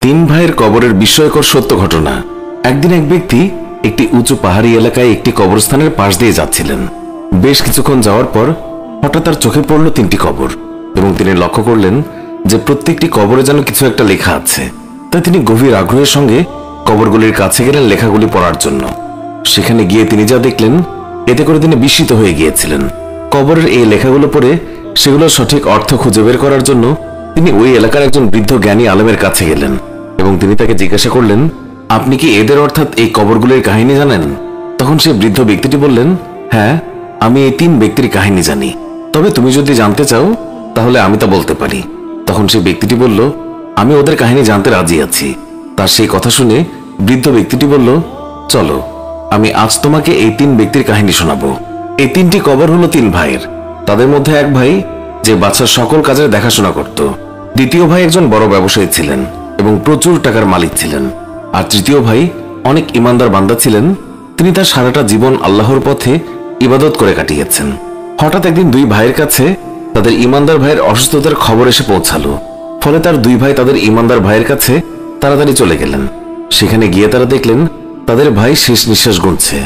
তিন ভাইয়ের কবরের বিস্ময়কর সত্য ঘটনা। একদিন এক ব্যক্তি একটি উঁচু পাহাড়ি এলাকায় একটি কবরস্থানের পাশ দিয়ে যাচ্ছিলেন। বেশ কিছুক্ষণ যাওয়ার পর হঠাৎ তার চোখে পড়ল তিনটি কবর এবং তিনি লক্ষ্য করলেন যে প্রত্যেকটি কবরে যেন কিছু একটা লেখা আছে। তাই তিনি গভীর আগ্রহের সঙ্গে কবরগুলির কাছে গেলেন লেখাগুলি পড়ার জন্য। সেখানে গিয়ে তিনি যা দেখলেন এতে করে তিনি বিস্মিত হয়ে গিয়েছিলেন। কবরের এই লেখাগুলো পড়ে সেগুলোর সঠিক অর্থ খুঁজে বের করার জন্য তিনি ওই এলাকার একজন বৃদ্ধ জ্ঞানী আলেমের কাছে গেলেন এবং তিনি তাকে জিজ্ঞাসা করলেন, আপনি কি এদের অর্থাৎ এই কবরগুলির কাহিনী জানেন? তখন সেই বৃদ্ধ ব্যক্তিটি বললেন, হ্যাঁ, আমি এই তিন ব্যক্তির কাহিনী জানি, তবে তুমি যদি জানতে চাও তাহলে আমি তা বলতে পারি। তখন সেই ব্যক্তিটি বলল, আমি ওদের কাহিনী জানতে রাজি আছি। তার সেই কথা শুনে বৃদ্ধ ব্যক্তিটি বলল, চলো আমি আজ তোমাকে এই তিন ব্যক্তির কাহিনী শোনাবো। এই তিনটি কবর হলো তিন ভাইয়ের। তাদের মধ্যে এক ভাই যে বাদশার সকল কাজের দেখাশোনা করত, দ্বিতীয় ভাই একজন বড় ব্যবসায়ী ছিলেন এবং প্রচুর টাকার মালিক ছিলেন, আর তৃতীয় ভাই অনেক ইমানদার বান্দা ছিলেন। তিনি তার সারাটা জীবন আল্লাহর পথে ইবাদত করে কাটিয়েছেন। হঠাৎ একদিন দুই ভাইয়ের কাছে তাদের ইমানদার ভাইয়ের অসুস্থতার খবর এসে পৌঁছালো। ফলে তার দুই ভাই তাদের ইমানদার ভাইয়ের কাছে তাড়াতাড়ি চলে গেলেন। সেখানে গিয়ে তারা দেখলেন তাদের ভাই শেষ নিঃশ্বাস গুনছে।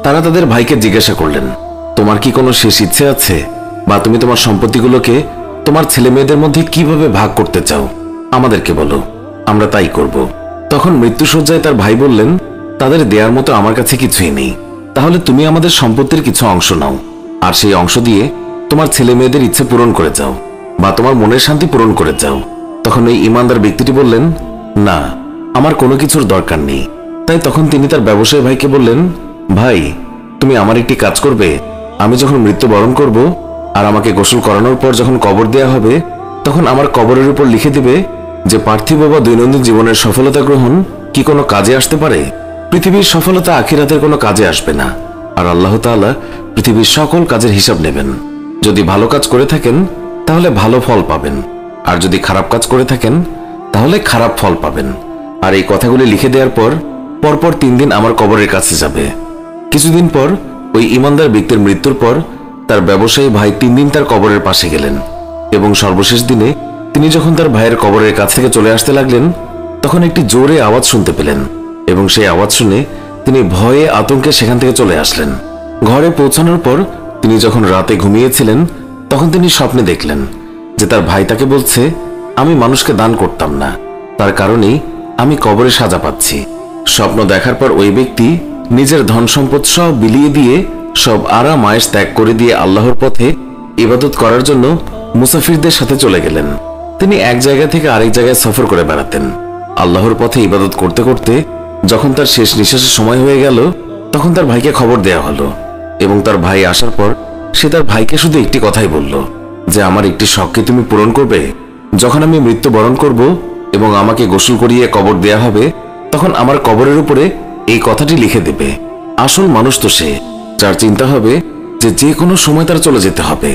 তারা তাদের ভাইকে জিজ্ঞাসা করলেন, তোমার কি কোনো শেষ ইচ্ছে আছে, বা তুমি তোমার সম্পত্তিগুলোকে তোমার ছেলে মেয়েদের মধ্যে কিভাবে ভাগ করতে চাও? আমাদেরকে বলো, আমরা তাই করব। তখন মৃত্যুশয্যায় তার ভাই বললেন, তাদের দেওয়ার মতো আমার কাছে কিছুই নেই। তাহলে তুমি আমাদের সম্পত্তির কিছু অংশ নাও, আর সেই অংশ দিয়ে তোমার ছেলে মেয়েদের ইচ্ছে পূরণ করে যাও, বা তোমার মনের শান্তি পূরণ করে যাও। তখন এই ইমানদার ব্যক্তিটি বললেন, না, আমার কোনো কিছুর দরকার নেই। তাই তখন তিনি তার ব্যবসায়ী ভাইকে বললেন, ভাই, তুমি আমার একটি কাজ করবে। আমি যখন মৃত্যুবরণ করব আর আমাকে গোসল করানোর পর যখন কবর দেয়া হবে, তখন আমার কবরের উপর লিখে দিবে যে পার্থিব বা দৈনন্দিন জীবনের সফলতা গ্রহণ কি কোনো কাজে আসতে পারে? পৃথিবীর সফলতা আখিরাতের কোনো কাজে আসবে না, আর আল্লাহ তাআলা পৃথিবীর সকল কাজের হিসাব নেবেন। যদি ভালো কাজ করে থাকেন তাহলে ভালো ফল পাবেন, আর যদি খারাপ কাজ করে থাকেন তাহলে খারাপ ফল পাবেন। আর এই কথাগুলি লিখে দেওয়ার পর পরপর 3 দিন আমার কবরের কাছে যাবে। কিছুদিন পর ওই ইমানদার ব্যক্তির মৃত্যুর পর তার ব্যবসায়ী ভাই 3 দিন তার কবরের পাশে গেলেন, এবং সর্বশেষ দিনে তিনি যখন তার ভাইয়ের কবরের কাছ থেকে চলে আসতে লাগলেন, তখন একটি জোরে আওয়াজ শুনতে পেলেন, এবং সেই আওয়াজ শুনে তিনি ভয়ে আতঙ্কে সেখান থেকে চলে আসলেন। ঘরে পৌঁছানোর পর তিনি যখন রাতে ঘুমিয়েছিলেন, তখন তিনি স্বপ্নে দেখলেন যে তার ভাই তাকে বলছে, আমি মানুষকে দান করতাম না, তার কারণেই আমি কবরে সাজা পাচ্ছি। স্বপ্ন দেখার পর ওই ব্যক্তি নিজের ধন সম্পদ সব বিলিয়ে দিয়ে, সব আরাম আয়েশ ত্যাগ করে দিয়ে আল্লাহর পথে ইবাদত করার জন্য মুসাফিরদের সাথে চলে গেলেন। তিনি এক জায়গা থেকে আরেক জায়গায় সফর করে বেড়াতেন। আল্লাহর পথে ইবাদত করতে করতে যখন তার শেষ নিঃশ্বাসের সময় হয়ে গেল, তখন তার ভাইকে খবর দেয়া হলো, এবং তার ভাই আসার পর সে তার ভাইকে শুধু একটি কথাই বলল, যে আমার একটি শখকে তুমি পূরণ করবে। যখন আমি মৃত্যুবরণ করব এবং আমাকে গোসল করিয়ে কবর দেয়া হবে, তখন আমার কবরের উপরে এই কথাটি লিখে দেবে। আসল মানুষ তো সে, যার চিন্তা হবে যে যে কোনো সময় তার চলে যেতে হবে,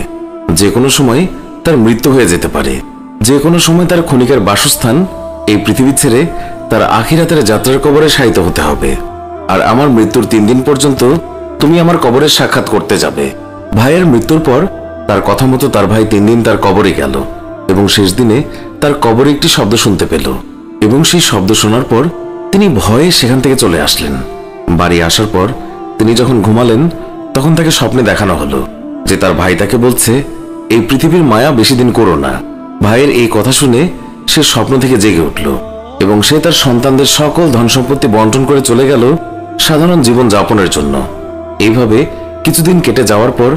যে কোনো সময় তার মৃত্যু হয়ে যেতে পারে, যে কোনো সময় তার ক্ষণিকের বাসস্থান এই পৃথিবী ছেড়ে তার আখিরাতের যাত্রার কবরে শায়িত হতে হবে। আর আমার মৃত্যুর 3 দিন পর্যন্ত তুমি আমার কবরের সাক্ষাৎ করতে যাবে। ভাইয়ের মৃত্যুর পর তার কথা মতো তার ভাই 3 দিন তার কবরে গেল, এবং শেষ দিনে তার কবরে একটি শব্দ শুনতে পেল, এবং সেই শব্দ শোনার পর তিনি ভয়ে সেখান থেকে চলে আসলেন। বাড়ি আসার পর তিনি যখন ঘুমালেন, তখন তাকে স্বপ্নে দেখানো হলো যে তার ভাই তাকে বলছে, এই পৃথিবীর মায়া বেশি দিন করো না। ভাইয়ের এই কথা শুনে সে স্বপ্ন থেকে জেগে উঠল, এবং সে তার সন্তানদের সকল ধন সম্পত্তি বন্টন করে চলে গেল সাধারণ জীবন যাপনের জন্য। এইভাবে কিছুদিন কেটে যাওয়ার পর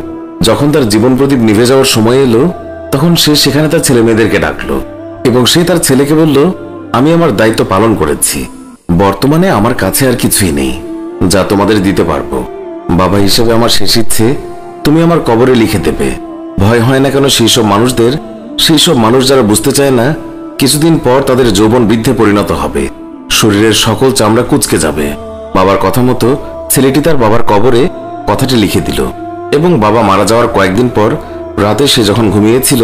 যখন তার জীবন প্রদীপ নিভে যাওয়ার সময় এলো, তখন সে সেখানে তার ছেলে মেয়েদেরকে ডাকলো, এবং সে তার ছেলেকে বলল, আমি আমার দায়িত্ব পালন করেছি, বর্তমানে আমার কাছে আর কিছুই নেই যা তোমাদের দিতে পারবো। বাবা হিসেবে আমার শেষ ইচ্ছে তুমি আমার কবরে লিখে দেবে। ভয় হয় না কেন সেই সব মানুষদের, সেই সব মানুষ যারা বুঝতে চায় না কিছুদিন পর তাদের যৌবন বৃদ্ধে পরিণত হবে, শরীরের সকল চামড়া কুঁচকে যাবে। বাবার কথা মতো ছেলেটি তার বাবার কবরে কথাটি লিখে দিল, এবং বাবা মারা যাওয়ার কয়েকদিন পর রাতে সে যখন ঘুমিয়েছিল,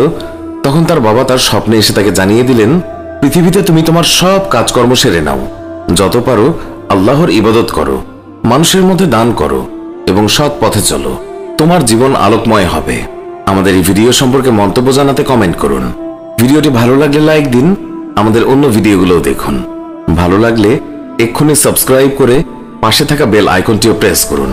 তখন তার বাবা তার স্বপ্নে এসে তাকে জানিয়ে দিলেন, পৃথিবীতে তুমি তোমার সব কাজকর্ম সেরে নাও, যত পারো আল্লাহর ইবাদত করো, মানুষের মধ্যে দান করো, এবং সৎ পথে চলো, তোমার জীবন আলোকময় হবে। আমাদের এই ভিডিও সম্পর্কে মন্তব্য জানাতে কমেন্ট করুন। ভিডিওটি ভালো লাগলে লাইক দিন, আমাদের অন্য ভিডিওগুলোও দেখুন। ভালো লাগলে এক্ষুনি সাবস্ক্রাইব করে পাশে থাকা বেল আইকনটিও প্রেস করুন।